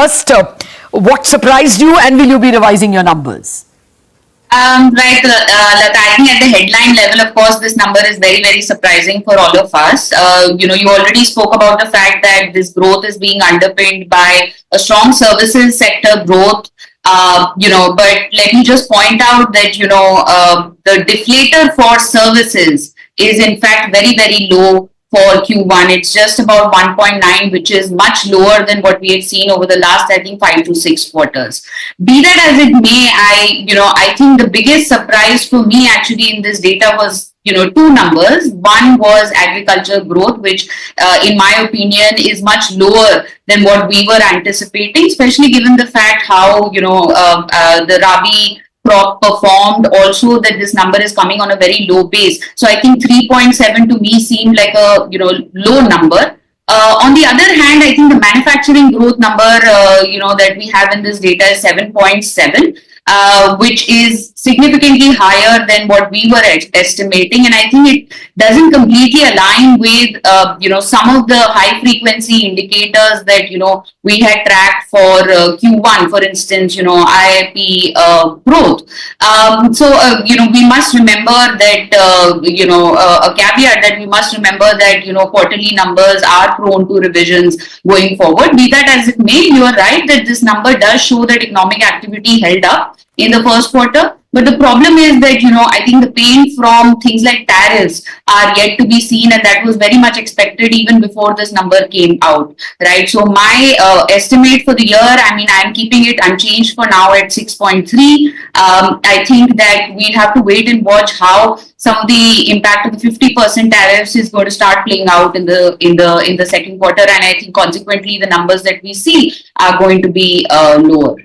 first, what surprised you, and will you be revising your numbers? Right, Lata, I think at the headline level, of course, this number is very, very surprising for all of us. You already spoke about the fact that this growth is being underpinned by a strong services sector growth. But let me just point out that, the deflator for services is in fact very, very low for Q1. It's just about 1.9, which is much lower than what we have seen over the last, I think, 5 to 6 quarters. Be that as it may, I think the biggest surprise for me actually in this data was, two numbers. One was agriculture growth, which, in my opinion, is much lower than what we were anticipating, especially given the fact how, the Rabi crop performed, also that this number is coming on a very low base. So I think 3.7 to me seemed like a low number. On the other hand, I think the manufacturing growth number that we have in this data is 7.7. Which is significantly higher than what we were estimating, and I think it doesn't completely align with some of the high frequency indicators that we had tracked for Q1, for instance, IIP growth. We must remember that a caveat that we must remember that quarterly numbers are prone to revisions going forward. Be that as it may, you are right that this number does show that economic activity held up in the first quarter. But the problem is that, I think the pain from things like tariffs are yet to be seen, and that was very much expected even before this number came out, right? So my estimate for the year, I'm keeping it unchanged for now at 6.3. I think that we have to wait and watch how some of the impact of the 50% tariffs is going to start playing out in the second quarter, and I think consequently the numbers that we see are going to be lower.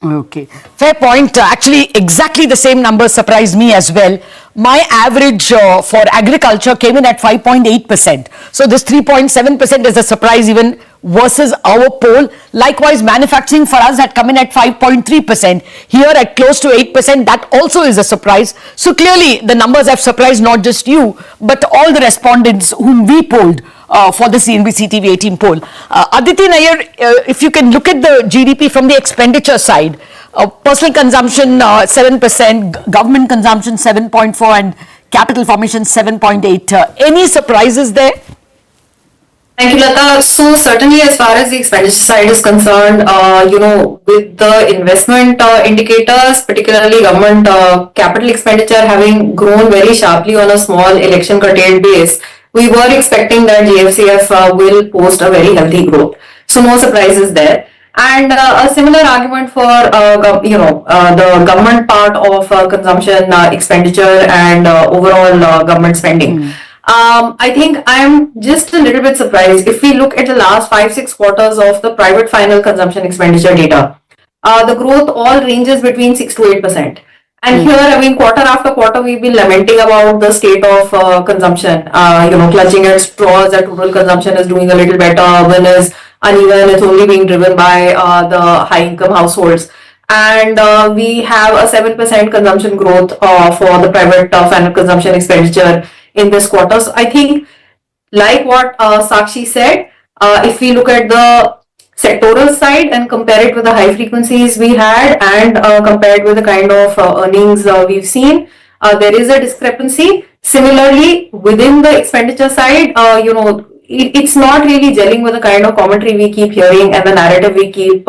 Okay, fair point. Actually, exactly the same number surprised me as well. My average for agriculture came in at 5.8%. So this 3.7% is a surprise even versus our poll. Likewise, manufacturing for us had come in at 5.3%. Here at close to 8%, that also is a surprise. So clearly, the numbers have surprised not just you, but all the respondents whom we polled for the CNBC-TV18 poll. Aditi Nair, if you can look at the GDP from the expenditure side, personal consumption 7%, government consumption 7.4, and capital formation 7.8. Any surprises there? Thank you, Lata. So certainly as far as the expenditure side is concerned, with the investment indicators, particularly government capital expenditure having grown very sharply on a small election curtailed base, we were expecting that GFCF will post a very healthy growth. So no surprises there. And a similar argument for the government part of consumption, expenditure, and overall government spending. I think I'm just a little bit surprised if we look at the last 5-6 quarters of the private final consumption expenditure data. The growth all ranges between 6 to 8%. And here, quarter after quarter, we've been lamenting about the state of consumption. Clutching at straws, that total consumption is doing a little better. Urban is uneven. It's only being driven by the high-income households. And we have a 7% consumption growth for the private final consumption expenditure in this quarter. So I think, like what Sakshi said, if we look at the sectoral side and compare it with the high frequencies we had and compared with the kind of earnings we've seen, there is a discrepancy. Similarly, within the expenditure side, it's not really gelling with the kind of commentary we keep hearing and the narrative we keep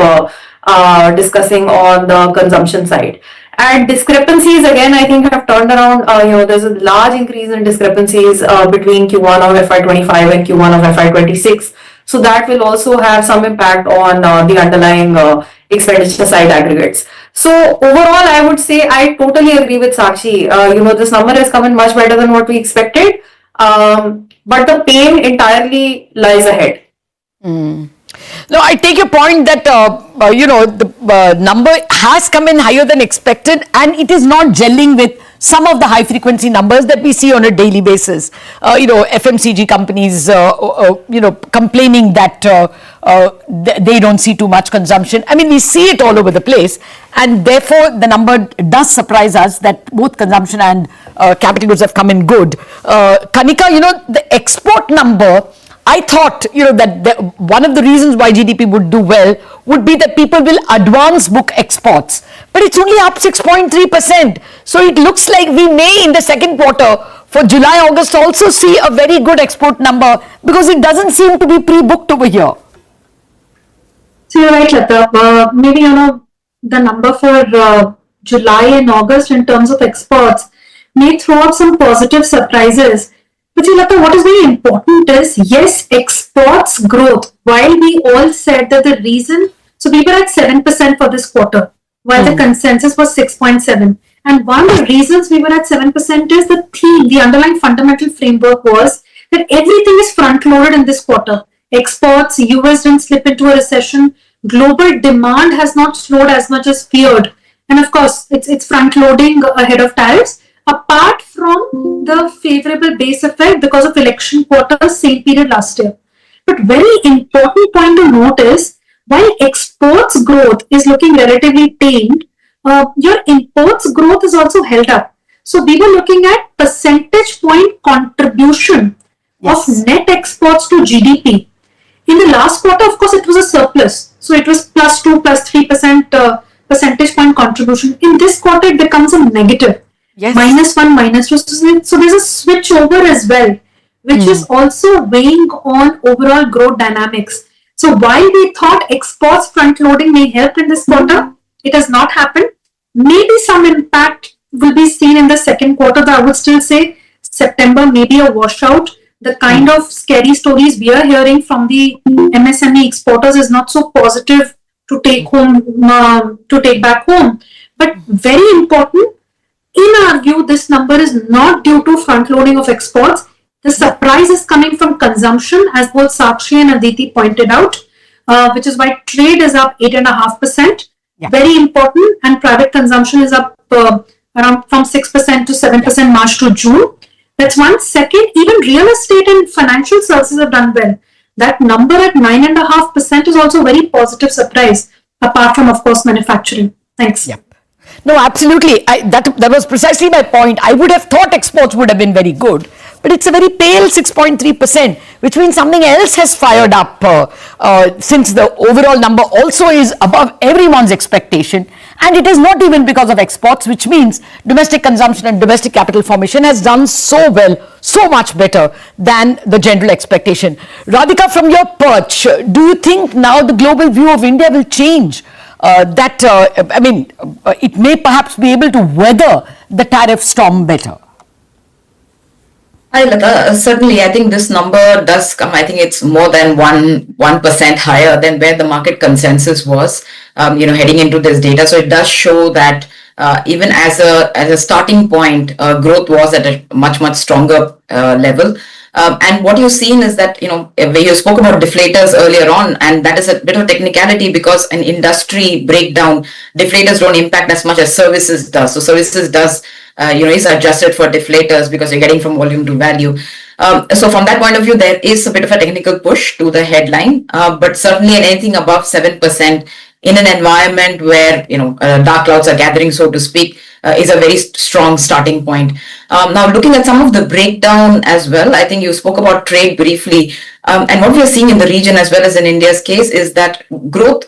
discussing on the consumption side. And discrepancies, again, I think have turned around. There's a large increase in discrepancies between Q1 of FY25 and Q1 of FY26. So that will also have some impact on the underlying expenditure side aggregates. So overall, I would say I totally agree with Sakshi. This number has come in much better than what we expected. But the pain entirely lies ahead. No, I take your point that, the number has come in higher than expected, and it is not gelling with some of the high frequency numbers that we see on a daily basis. FMCG companies, complaining that they don't see too much consumption. We see it all over the place, and therefore the number does surprise us that both consumption and capital goods have come in good. Kanika, the export number I thought, that one of the reasons why GDP would do well would be that people will advance book exports. But it's only up 6.3%. So it looks like we may in the second quarter for July, August also see a very good export number because it doesn't seem to be pre-booked over here. So you're right, Lata. Maybe, the number for July and August in terms of exports may throw out some positive surprises. But see, Lata, what is very important is, yes, exports growth. While we all said that the reason, so we were at 7% for this quarter, while the consensus was 6.7. And one of the reasons we were at 7% is the theme, the underlying fundamental framework was that everything is front-loaded in this quarter. Exports, US didn't slip into a recession, global demand has not slowed as much as feared. And of course, it's front-loading ahead of tariffs, apart from the favorable base effect because of election quarter, same period last year. But very important point to note is, while exports growth is looking relatively tamed, your imports growth is also held up. So we were looking at percentage point contribution of net exports to GDP. In the last quarter, of course, it was a surplus. So it was plus 2, plus 3% percentage point contribution. In this quarter, it becomes a negative. Yes. -1, -2. So there's a switch over as well, which is also weighing on overall growth dynamics. So while we thought exports front loading may help in this quarter, it has not happened. Maybe some impact will be seen in the second quarter, but I would still say September may be a washout. The kind of scary stories we are hearing from the MSME exporters is not so positive to take back home. But very important, in our view, this number is not due to front loading of exports. The surprise is coming from consumption, as both Sakshi and Aditi pointed out, which is why trade is up 8.5%. Yeah. Very important, and private consumption is up around from 6% to 7% March to June. That's one. Second, even real estate and financial services have done well. That number at 9.5% is also a very positive surprise, apart from, of course, manufacturing. Thanks. Yep. No, absolutely. That was precisely my point. I would have thought exports would have been very good, but it's a very pale 6.3%, which means something else has fired up since the overall number also is above everyone's expectation. And it is not even because of exports, which means domestic consumption and domestic capital formation has done so well, so much better than the general expectation. Radhika, from your perch, do you think now the global view of India will change? It may perhaps be able to weather the tariff storm better. Hi, Lata. Certainly, I think this number does come. I think it's more than 1% higher than where the market consensus was, heading into this data. So it does show that even as a starting point, growth was at a much stronger level. And what you've seen is that, where you spoke about deflators earlier on, and that is a bit of technicality because an industry breakdown, deflators don't impact as much as services does. So services does, is adjusted for deflators because you're getting from volume to value. So from that point of view, there is a bit of a technical push to the headline, but certainly anything above 7% in an environment where, dark clouds are gathering, so to speak, is a very strong starting point. Now, looking at some of the breakdown as well, I think you spoke about trade briefly. And what we are seeing in the region as well as in India's case is that growth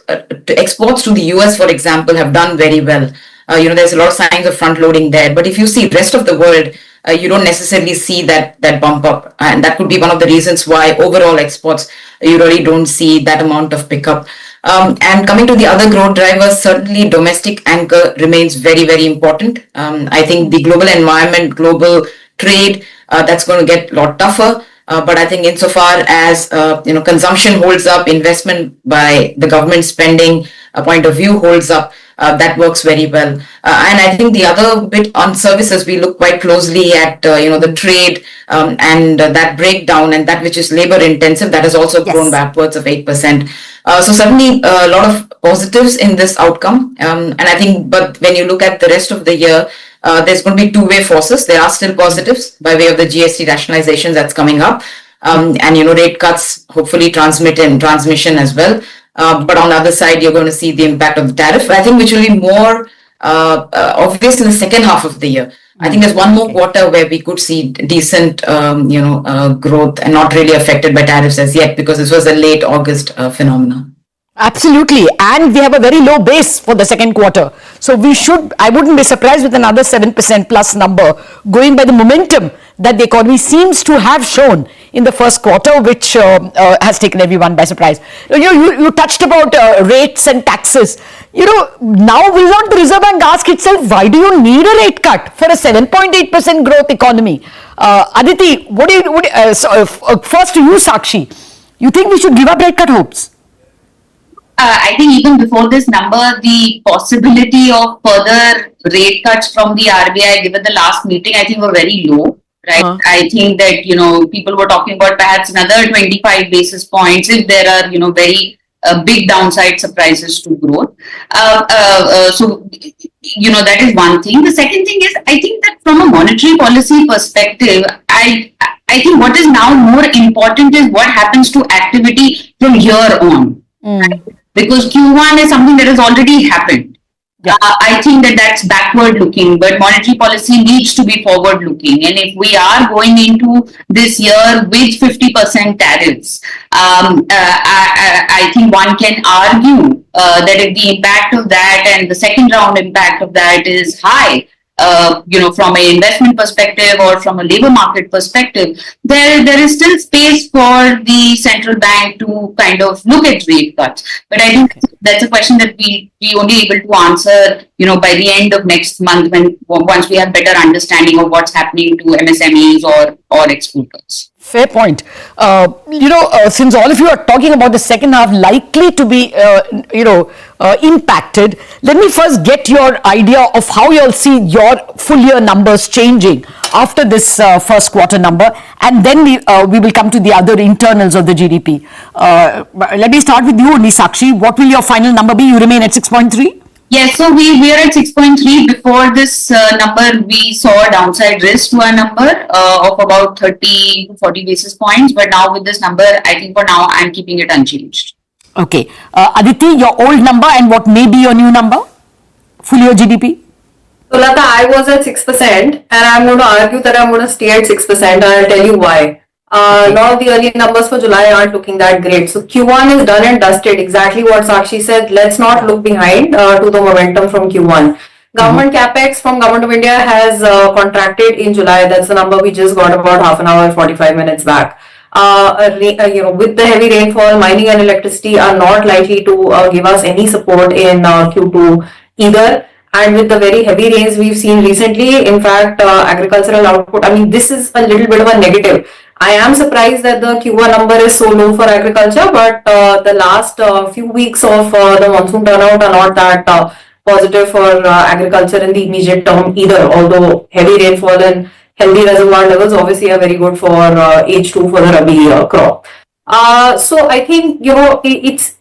exports to the US, for example, have done very well. There's a lot of signs of front loading there. But if you see rest of the world, you don't necessarily see that bump up. And that could be one of the reasons why overall exports, you really don't see that amount of pickup. And coming to the other growth drivers, certainly domestic anchor remains very, very important. I think the global environment, global trade, that's going to get a lot tougher. But I think insofar as, consumption holds up, investment by the government spending point of view holds up, that works very well. And I think the other bit on services, we look quite closely at, the trade and that breakdown and that which is labor intensive, that has also grown backwards of 8%. So certainly a lot of positives in this outcome. And I think, but when you look at the rest of the year, there's going to be two-way forces. There are still positives by way of the GST rationalization that's coming up. And, rate cuts hopefully transmission as well. But on the other side, you're going to see the impact of the tariff, I think, which will be more obvious in the second half of the year. I think there's one more quarter where we could see decent, growth and not really affected by tariffs as yet, because this was a late August phenomenon. Absolutely. And we have a very low base for the second quarter. So I wouldn't be surprised with another 7% plus number going by the momentum that the economy seems to have shown in the first quarter, which has taken everyone by surprise. You touched about rates and taxes. Now will not the Reserve Bank ask itself, why do you need a rate cut for a 7.8% growth economy? Aditi, first to you, Sakshi, you think we should give up rate cut hopes? I think even before this number, the possibility of further rate cuts from the RBI, given the last meeting, I think were very low. Right. I think that, people were talking about perhaps another 25 basis points if there are, very big downside surprises to growth. So, that is one thing. The second thing is, I think that from a monetary policy perspective, I think what is now more important is what happens to activity from here on. Right? Because Q1 is something that has already happened. Yeah. I think that's backward looking, but monetary policy needs to be forward looking. And if we are going into this year with 50% tariffs, I think one can argue that if the impact of that and the second round impact of that is high, from an investment perspective or from a labor market perspective, there is still space for the central bank to kind of look at rate cuts. But I think that's a question that we only able to answer, by the end of next month once we have better understanding of what's happening to MSMEs or exporters. Fair point. Since all of you are talking about the second half likely to be, impacted, let me first get your idea of how you'll see your full year numbers changing after this first quarter number, and then we will come to the other internals of the GDP. Let me start with you only, Sakshi. What will your final number be? You remain at 6.3? Yes, so we are at 6.3. Before this number, we saw a downside risk to our number of about 30 to 40 basis points. But now with this number, I think for now, I'm keeping it unchanged. Okay. Aditi, your old number and what may be your new number? Full year GDP? So Lata, I was at 6% and I'm going to argue that I'm going to stay at 6% and I'll tell you why. Now the early numbers for July aren't looking that great. So Q1 is done and dusted. Exactly what Sakshi said. Let's not look behind to the momentum from Q1. Government capex from Government of India has contracted in July. That's the number we just got about half an hour, 45 minutes back. With the heavy rainfall, mining and electricity are not likely to give us any support in Q2 either. And with the very heavy rains we've seen recently, in fact, agricultural output, this is a little bit of a negative. I am surprised that the Q1 number is so low for agriculture, but the last few weeks of the monsoon turnout are not that positive for agriculture in the immediate term either, although heavy rainfall and healthy reservoir levels obviously are very good for H2 for the Rabi crop. So I think, it's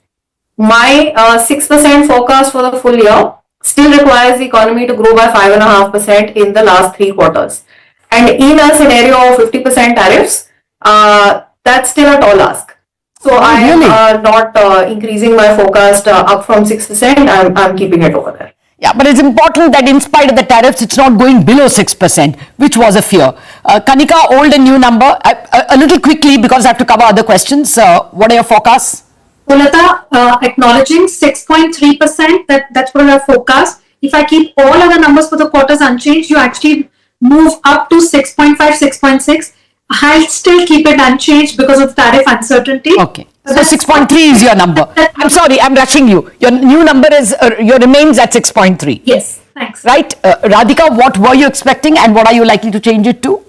my 6% forecast for the full year still requires the economy to grow by 5.5% in the last 3 quarters. And in a scenario of 50% tariffs, that's still a tall ask. So I am not increasing my forecast up from 6%. I'm keeping it over there. Yeah, but it's important that in spite of the tariffs, it's not going below 6%, which was a fear. Kanika, old and new number. A little quickly, because I have to cover other questions. What are your forecasts? Lata, acknowledging 6.3%, that's what I forecast. If I keep all other numbers for the quarters unchanged, you actually move up to 6.5, 6.6. I'll still keep it unchanged because of tariff uncertainty. Okay. So 6.3 is your number. I'm sorry, I'm rushing you. Your new number is, your remains at 6.3. Yes, thanks. Right. Radhika, what were you expecting and what are you likely to change it to?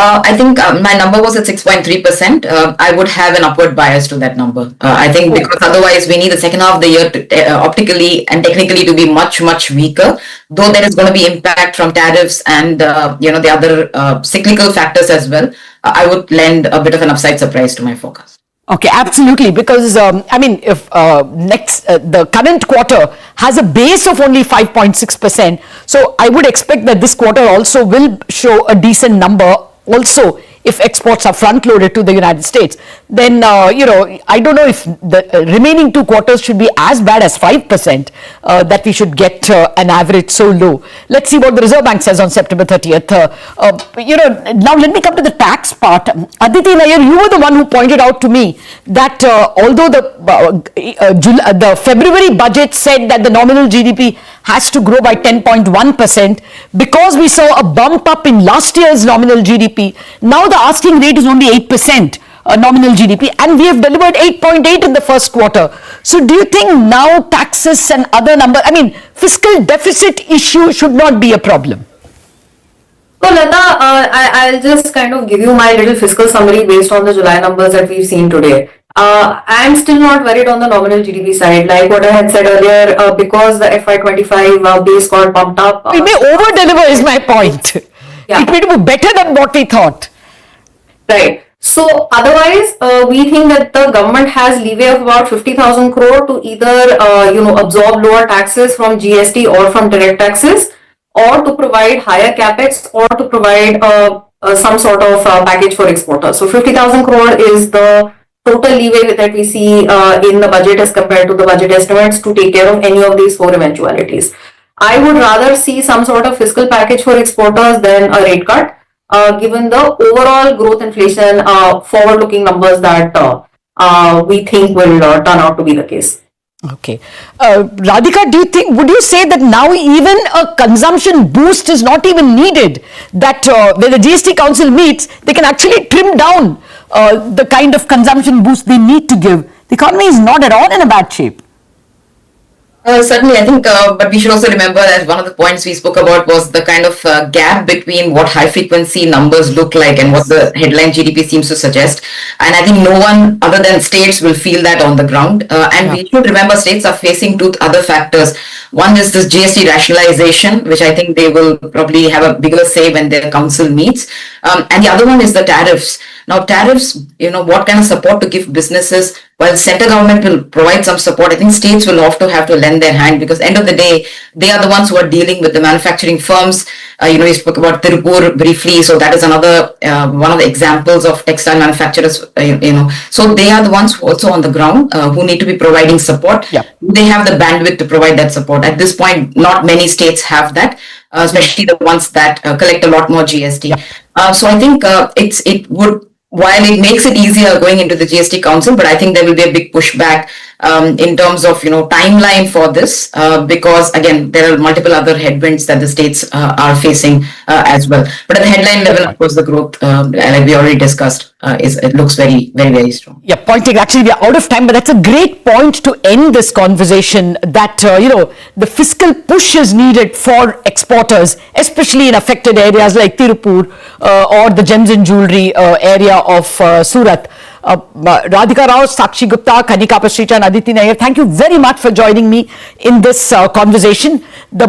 I think my number was at 6.3%. I would have an upward bias to that number. I think because otherwise we need the second half of the year to, optically and technically to be much, much weaker. Though there is going to be impact from tariffs and, the other cyclical factors as well. I would lend a bit of an upside surprise to my forecast. Okay, absolutely. Because, if the current quarter has a base of only 5.6%. So I would expect that this quarter also will show a decent number also if exports are front loaded to the United States, then I don't know if the remaining 2 quarters should be as bad as 5%, that we should get an average so low. Let's see what the Reserve Bank says on September 30th. Now let me come to the tax part. Aditi Nair, you were the one who pointed out to me that although the February budget said that the nominal GDP has to grow by 10.1%, because we saw a bump up in last year's nominal GDP, now the asking rate is only 8%. Nominal GDP, and we have delivered 8.8 in the first quarter. So do you think now taxes and other numbers, fiscal deficit issue should not be a problem? So Lata, I'll just kind of give you my little fiscal summary based on the July numbers that we've seen today. I'm still not worried on the nominal GDP side, like what I had said earlier, because the FY25 base got bumped up. We may over-deliver is my point. Yeah. It may do better than what we thought. Right. So otherwise, we think that the government has leeway of about 50,000 crore to either, absorb lower taxes from GST or from direct taxes, or to provide higher capex, or to provide some sort of package for exporters. So 50,000 crore is the total leeway that we see in the budget as compared to the budget estimates to take care of any of these 4 eventualities. I would rather see some sort of fiscal package for exporters than a rate cut, given the overall growth inflation forward-looking numbers that we think will turn out to be the case. Okay. Radhika, would you say that now even a consumption boost is not even needed? That when the GST Council meets, they can actually trim down the kind of consumption boost they need to give. The economy is not at all in a bad shape. Certainly, I think, but we should also remember that one of the points we spoke about was the kind of gap between what high frequency numbers look like and what the headline GDP seems to suggest. And I think no one other than states will feel that on the ground. We should remember states are facing 2 other factors. One is this GST rationalization, which I think they will probably have a bigger say when their council meets. And the other one is the tariffs. Now, tariffs, what kind of support to give businesses? While the center government will provide some support, I think states will also have to lend their hand, because end of the day, they are the ones who are dealing with the manufacturing firms. You spoke about Tirupur briefly, so that is another one of the examples of textile manufacturers. So they are the ones who also on the ground who need to be providing support. Yeah. They have the bandwidth to provide that support. At this point, not many states have that, especially the ones that collect a lot more GST. Yeah. So I think it would. While it makes it easier going into the GST Council, but I think there will be a big pushback in terms of timeline for this, because again there are multiple other headwinds that the states are facing as well. But at the headline level, of course, the growth, like we already discussed, it looks very, very, very strong. Yeah, pointing. Actually, we are out of time, but that's a great point to end this conversation. That the fiscal push is needed for exporters, especially in affected areas like Tirupur or the gems and jewelry area of Surat. Radhika Rao, Sakshi Gupta, Kanika Pasricha and Aditi Nair, thank you very much for joining me in this conversation. The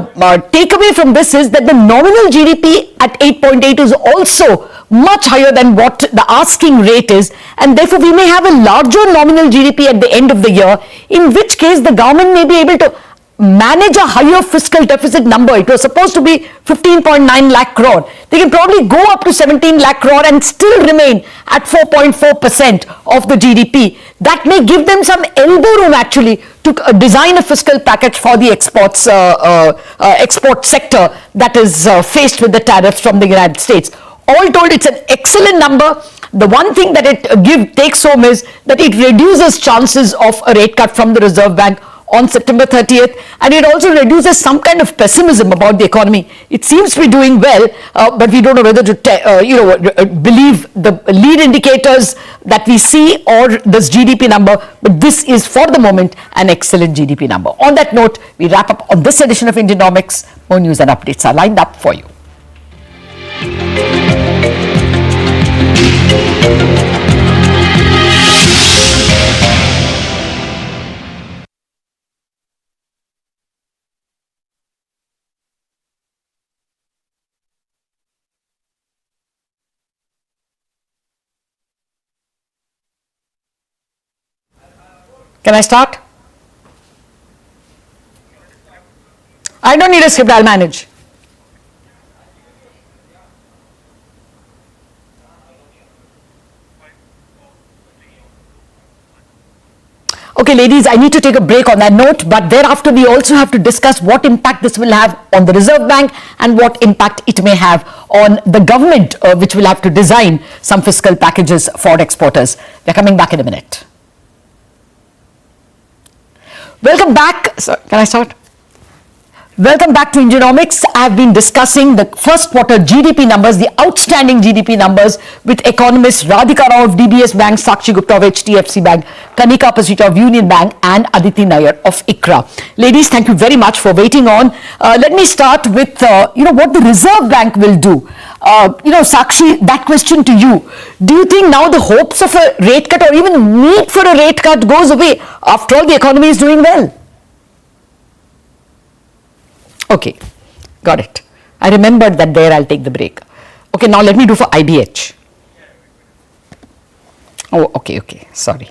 takeaway from this is that the nominal GDP at 8.8 is also much higher than what the asking rate is, and therefore we may have a larger nominal GDP at the end of the year, in which case the government may be able to manage a higher fiscal deficit number. It was supposed to be 15.9 lakh crore. They can probably go up to 17 lakh crore and still remain at 4.4% of the GDP. That may give them some elbow room actually to design a fiscal package for the exports, export sector that is faced with the tariffs from the United States. All told, it's an excellent number. The one thing that it takes home is that it reduces chances of a rate cut from the Reserve Bank on September 30th, and it also reduces some kind of pessimism about the economy. It seems to be doing well, but we don't know whether to believe the lead indicators that we see or this GDP number, but this is for the moment an excellent GDP number. On that note, we wrap up on this edition of Indianomics. More news and updates are lined up for you. Can I start? I don't need a script, I'll manage. Okay, ladies, I need to take a break on that note, but thereafter we also have to discuss what impact this will have on the Reserve Bank and what impact it may have on the government, which will have to design some fiscal packages for exporters. We're coming back in a minute. Welcome back. So, can I start? Welcome back to Ingenomics. I have been discussing the first quarter GDP numbers, the outstanding GDP numbers with economists Radhika Rao of DBS Bank, Sakshi Gupta of HDFC Bank, Kanika Pasita of Union Bank and Aditi Nair of ICRA. Ladies, thank you very much for waiting on. Let me start with, what the Reserve Bank will do. Sakshi, that question to you. Do you think now the hopes of a rate cut or even need for a rate cut goes away? After all, the economy is doing well. Okay, got it. I remembered that there. I'll take the break. Okay, now let me do for IBH. Oh, okay, sorry.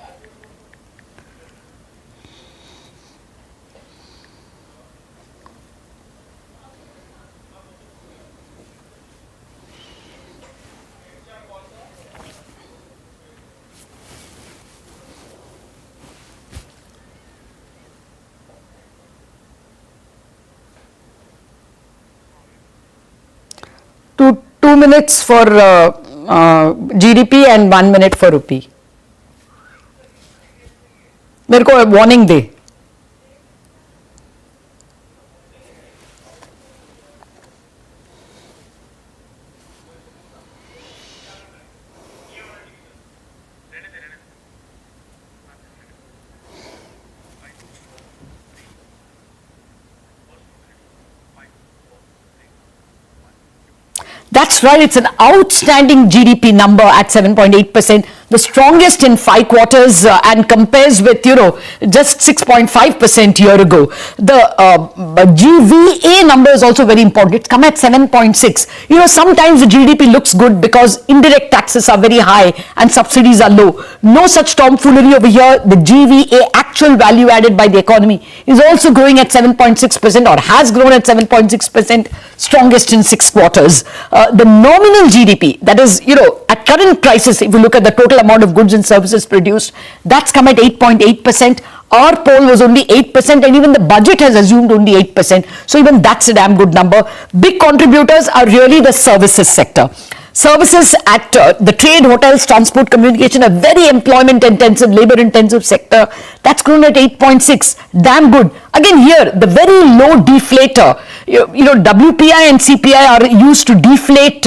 Two minutes for GDP and 1 minute for rupee. मेरे को warning they. That's right, it's an outstanding GDP number at 7.8%, the strongest in 5 quarters and compares with, just 6.5% year ago. The GVA number is also very important. It's come at 7.6. Sometimes the GDP looks good because indirect taxes are very high and subsidies are low. No such tomfoolery over here. The GVA, actual value added by the economy, is also growing at 7.6% or has grown at 7.6%, strongest in 6 quarters. The nominal GDP, that is, at current prices, if you look at the total amount of goods and services produced, that's come at 8.8%. Our poll was only 8% and even the budget has assumed only 8%. So even that's a damn good number. Big contributors are really the services sector. Services at the trade, hotels, transport, communication, a very employment intensive, labor intensive sector, that's grown at 8.6. Damn good. Again here, the very low deflator, WPI and CPI are used to deflate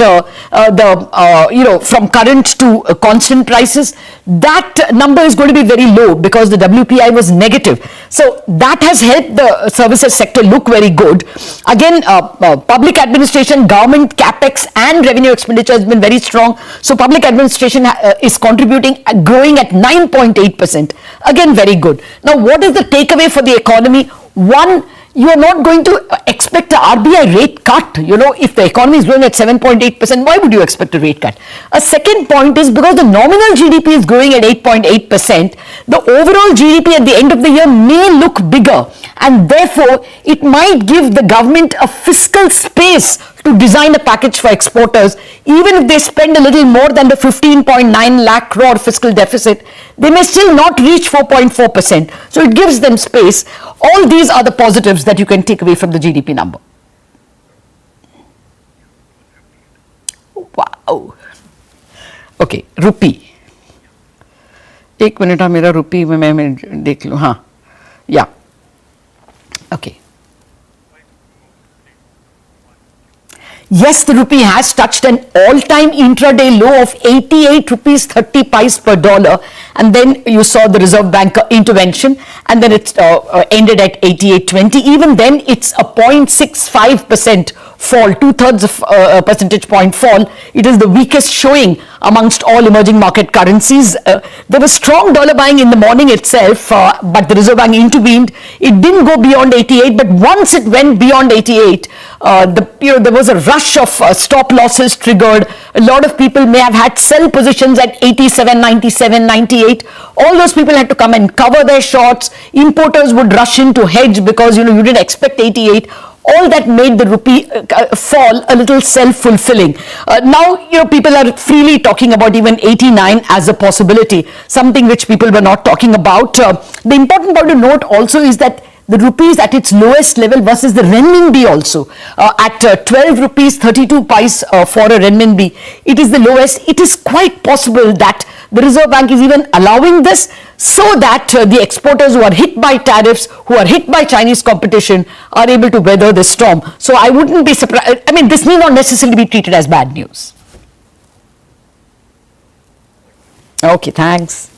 from current to constant prices. That number is going to be very low because the WPI was negative. So that has helped the services sector look very good. Again, public administration, government capex and revenue expenditure has been very strong. So public administration is contributing, growing at 9.8%. Again, very good. Now, what is the takeaway for the economy? One, you are not going to expect a RBI rate cut. If the economy is growing at 7.8%, why would you expect a rate cut? A second point is because the nominal GDP is growing at 8.8%, the overall GDP at the end of the year may look bigger and therefore it might give the government a fiscal space to design a package for exporters. Even if they spend a little more than the 15.9 lakh crore fiscal deficit, they may still not reach 4.4%. So it gives them space. All these are the positives that you can take away from the GDP number. Wow. Okay, rupee. एक minute मेरा रुपी में मैं देख लूँ. हाँ, yeah. Okay. Yes, the rupee has touched an all-time intraday low of 88 rupees 30 paise per dollar, and then you saw the Reserve Bank intervention, and then it ended at 88.20. Even then, it's a 0.65% fall, 2/3 of a percentage point fall. It is the weakest showing amongst all emerging market currencies. There was strong dollar buying in the morning itself, but the Reserve Bank intervened. It didn't go beyond 88, but once it went beyond 88, there was a rush of stop losses triggered. A lot of people may have had sell positions at 87, 97, 98. All those people had to come and cover their shorts. Importers would rush in to hedge because you didn't expect 88. all that made the rupee fall a little self-fulfilling. Now, people are freely talking about even 89 as a possibility, something which people were not talking about. The important point to note also is that the rupee is at its lowest level versus the renminbi also, at 12 rupees 32 pice for a renminbi. It is the lowest. It is quite possible that the Reserve Bank is even allowing this so that the exporters who are hit by tariffs, who are hit by Chinese competition, are able to weather the storm. So I wouldn't be surprised. I mean, this need not necessarily be treated as bad news. Okay, thanks.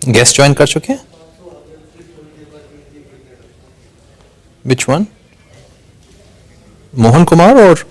Guest join कर चुके हैं? Which one? Mohan Kumar और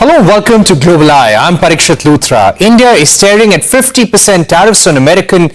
Hello, welcome to Global Eye. I'm Parikshit Luthra. India is staring at 50% tariffs on American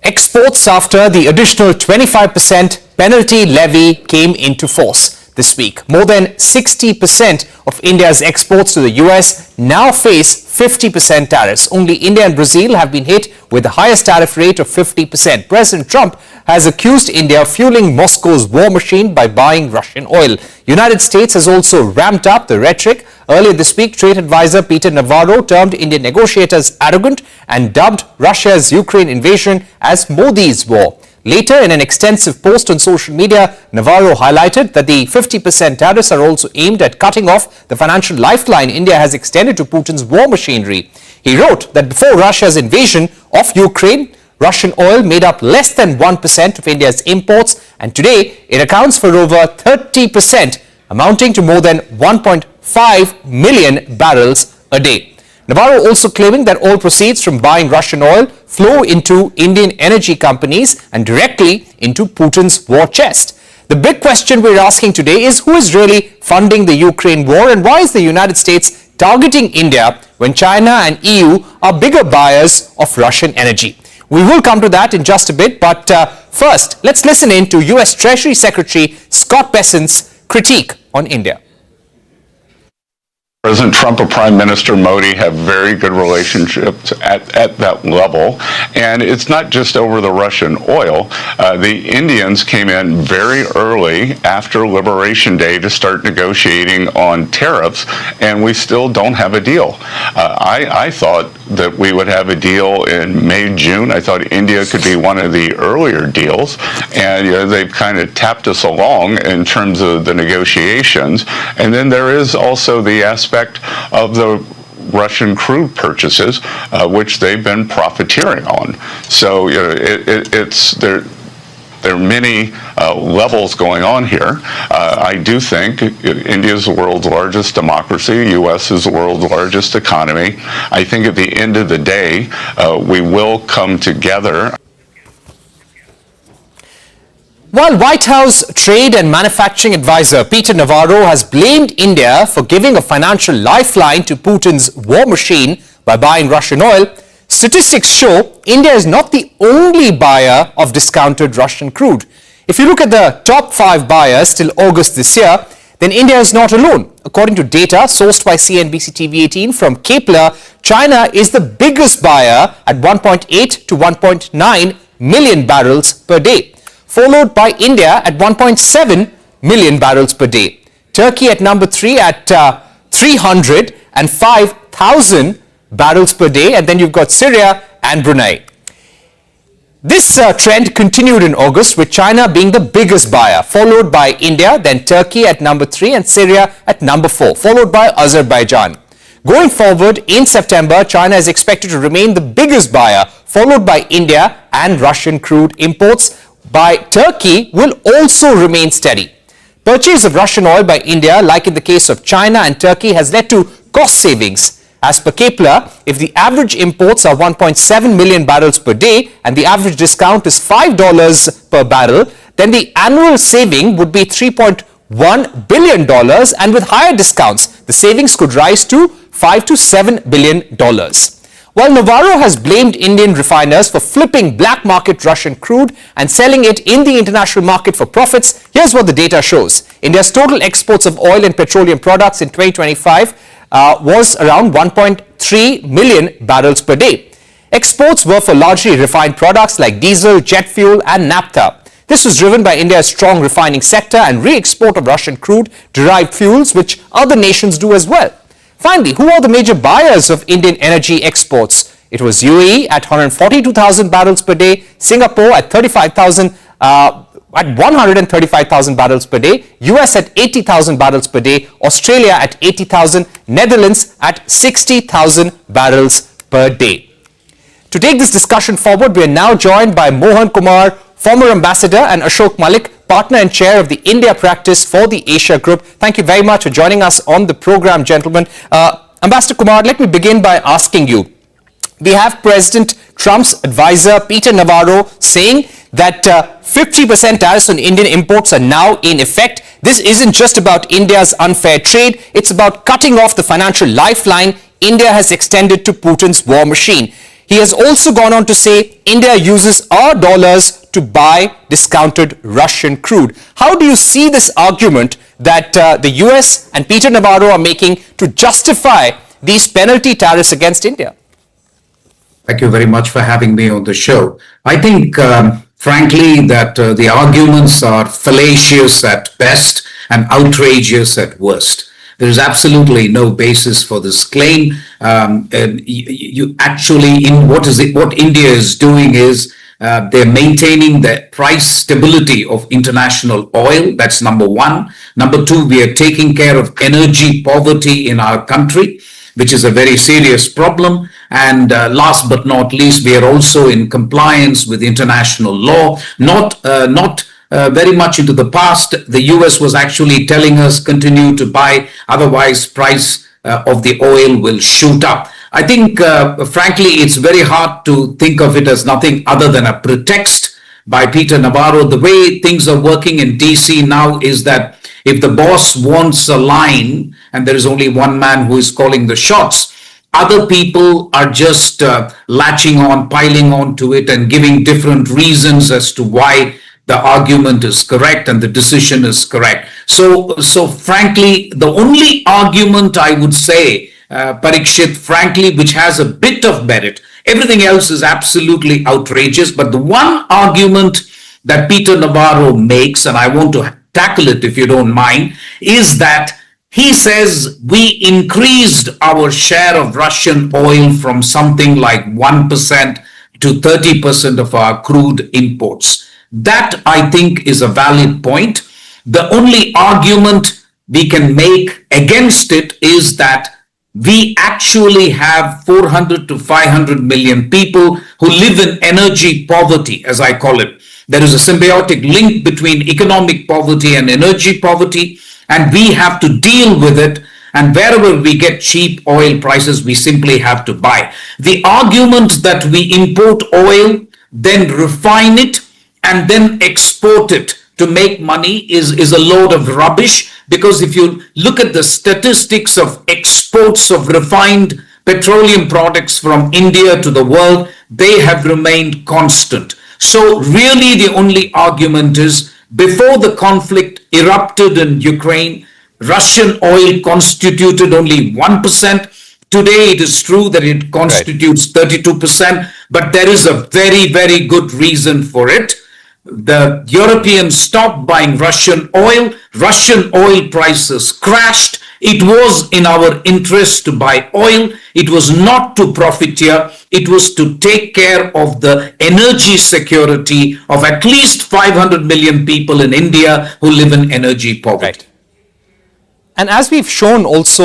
exports after the additional 25% penalty levy came into force this week. More than 60% of India's exports to the US now face 50% tariffs. Only India and Brazil have been hit with the highest tariff rate of 50%. President Trump has accused India of fueling Moscow's war machine by buying Russian oil. United States has also ramped up the rhetoric. Earlier this week, trade advisor Peter Navarro termed Indian negotiators arrogant and dubbed Russia's Ukraine invasion as Modi's war. Later, in an extensive post on social media, Navarro highlighted that the 50% tariffs are also aimed at cutting off the financial lifeline India has extended to Putin's war machinery. He wrote that before Russia's invasion of Ukraine, Russian oil made up less than 1% of India's imports, and today it accounts for over 30%, amounting to more than 1.5 million barrels a day. Navarro also claiming that oil proceeds from buying Russian oil flow into Indian energy companies and directly into Putin's war chest. The big question we're asking today is who is really funding the Ukraine war, and why is the United States targeting India when China and EU are bigger buyers of Russian energy? We will come to that in just a bit, but first, let's listen in to US Treasury Secretary Scott Bessent's critique on India. President Trump and Prime Minister Modi have very good relationships at that level. And it's not just over the Russian oil. The Indians came in very early after Liberation Day to start negotiating on tariffs, and we still don't have a deal. I thought that we would have a deal in May, June. I thought India could be one of the earlier deals. And they've kind of tapped us along in terms of the negotiations. And then there is also the aspect of the Russian crude purchases, which they've been profiteering on. So there are many levels going on here. I do think India is the world's largest democracy. U.S. is the world's largest economy. I think at the end of the day, we will come together. While White House Trade and Manufacturing Advisor Peter Navarro has blamed India for giving a financial lifeline to Putin's war machine by buying Russian oil, statistics show India is not the only buyer of discounted Russian crude. If you look at the top 5 buyers till August this year, then India is not alone. According to data sourced by CNBC-TV18 from Kepler, China is the biggest buyer at 1.8 to 1.9 million barrels per day, followed by India at 1.7 million barrels per day. Turkey at number 3 at 305,000 barrels per day, and then you've got Syria and Brunei. This trend continued in August, with China being the biggest buyer, followed by India, then Turkey at number 3 and Syria at number 4, followed by Azerbaijan. Going forward, in September, China is expected to remain the biggest buyer, followed by India and Russian crude imports. By Turkey will also remain steady. Purchase of Russian oil by India, like in the case of China and Turkey, has led to cost savings. As per Kepler, if the average imports are 1.7 million barrels per day and the average discount is $5 per barrel, then the annual saving would be $3.1 billion, and with higher discounts, the savings could rise to $5 to $7 billion. While Navarro has blamed Indian refiners for flipping black market Russian crude and selling it in the international market for profits, here's what the data shows. India's total exports of oil and petroleum products in 2025 was around 1.3 million barrels per day. Exports were for largely refined products like diesel, jet fuel and naphtha. This was driven by India's strong refining sector and re-export of Russian crude-derived fuels, which other nations do as well. Finally, who are the major buyers of Indian energy exports? It was UAE at 142,000 barrels per day, Singapore at 135,000 barrels per day, US at 80,000 barrels per day, Australia at 80,000, Netherlands at 60,000 barrels per day. To take this discussion forward, we are now joined by Mohan Kumar, former ambassador, and Ashok Malik, partner and chair of the India practice for the Asia Group. Thank you very much for joining us on the program, gentlemen. Ambassador Kumar, let me begin by asking you. We have President Trump's advisor, Peter Navarro, saying that 50% tariffs on Indian imports are now in effect. This isn't just about India's unfair trade, it's about cutting off the financial lifeline India has extended to Putin's war machine. He has also gone on to say India uses our dollars to buy discounted Russian crude. How do you see this argument that the US and Peter Navarro are making to justify these penalty tariffs against India? Thank you very much for having me on the show. I think, frankly, that the arguments are fallacious at best and outrageous at worst. There is absolutely no basis for this claim. You actually, what India is doing is they're maintaining the price stability of international oil. That's number one. Number two, we are taking care of energy poverty in our country, which is a very serious problem. And last but not least, we are also in compliance with international law, not very much into the past. The US was actually telling us continue to buy, otherwise price of the oil will shoot up. I think, frankly, it's very hard to think of it as nothing other than a pretext by Peter Navarro. The way things are working in DC now is that if the boss wants a line and there is only one man who is calling the shots, other people are just latching on, piling on to it and giving different reasons as to why the argument is correct and the decision is correct. So frankly, the only argument I would say, Parikshit, frankly, which has a bit of merit, everything else is absolutely outrageous. But the one argument that Peter Navarro makes, and I want to tackle it if you don't mind, is that he says we increased our share of Russian oil from something like 1% to 30% of our crude imports. That, I think, is a valid point. The only argument we can make against it is that we actually have 400 to 500 million people who live in energy poverty, as I call it. There is a symbiotic link between economic poverty and energy poverty, and we have to deal with it. And wherever we get cheap oil prices, we simply have to buy. The argument that we import oil, then refine it, and then export it to make money is a load of rubbish, because if you look at the statistics of exports of refined petroleum products from India to the world, they have remained constant. So really the only argument is, before the conflict erupted in Ukraine, Russian oil constituted only 1%. Today it is true that it constitutes 32%, but there is a very, very good reason for it. The Europeans stopped buying Russian oil prices crashed. It was in our interest to buy oil. It was not to profiteer. It was to take care of the energy security of at least 500 million people in India who live in energy poverty. Right. And as we've shown also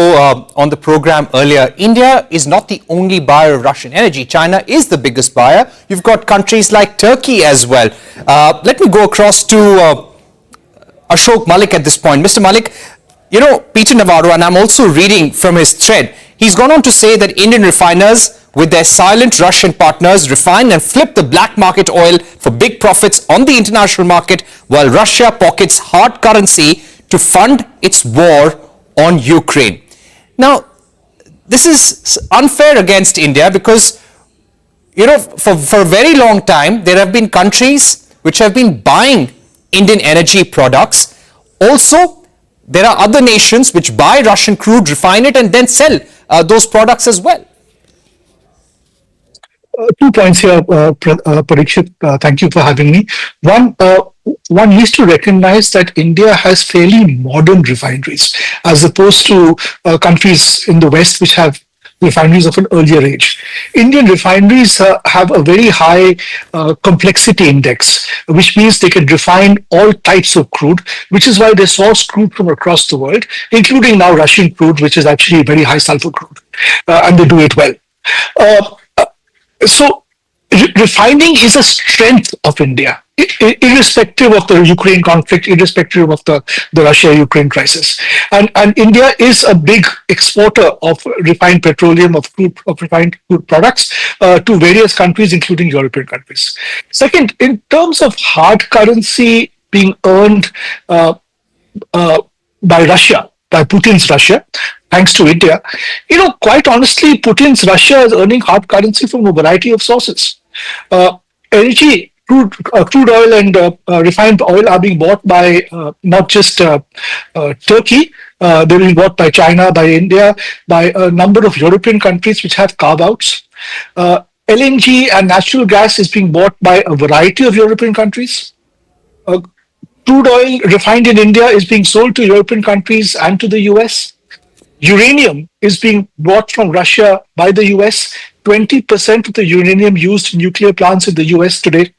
on the program earlier, India is not the only buyer of Russian energy. China is the biggest buyer. You've got countries like Turkey as well. Let me go across to Ashok Malik at this point. Mr. Malik, you know, Peter Navarro, and I'm also reading from his thread, he's gone on to say that Indian refiners with their silent Russian partners refine and flip the black market oil for big profits on the international market, while Russia pockets hard currency to fund its war on Ukraine. Now, this is unfair against India because, you know, for a very long time, there have been countries which have been buying Indian energy products. Also, there are other nations which buy Russian crude, refine it, and then sell those products as well. 2 points here, Parikshit. Thank you for having me. One needs to recognize that India has fairly modern refineries, as opposed to countries in the West which have refineries of an earlier age. Indian refineries have a very high complexity index, which means they can refine all types of crude, which is why they source crude from across the world, including now Russian crude, which is actually very high sulfur crude, and they do it well. So refining is a strength of India, irrespective of the Ukraine conflict, irrespective of the Russia-Ukraine crisis. And India is a big exporter of refined petroleum, of refined crude products to various countries, including European countries. Second, in terms of hard currency being earned by Russia, by Putin's Russia, thanks to India, quite honestly, Putin's Russia is earning hard currency from a variety of sources. Energy, crude oil and refined oil are being bought by not just Turkey, they're being bought by China, by India, by a number of European countries which have carve-outs. LNG and natural gas is being bought by a variety of European countries. Crude oil refined in India is being sold to European countries and to the US. Uranium is being bought from Russia by the US. 20% of the uranium used in nuclear plants in the US today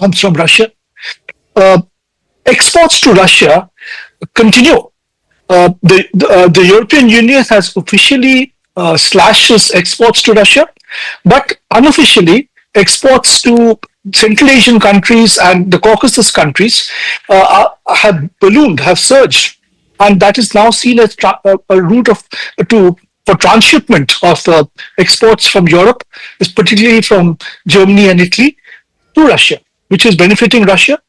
comes from Russia. Exports to Russia continue. The European Union has officially slashed its exports to Russia, but unofficially, exports to Central Asian countries and the Caucasus countries have ballooned, have surged, and that is now seen as a route for transshipment of exports from Europe, particularly from Germany and Italy, to Russia, which is benefiting Russia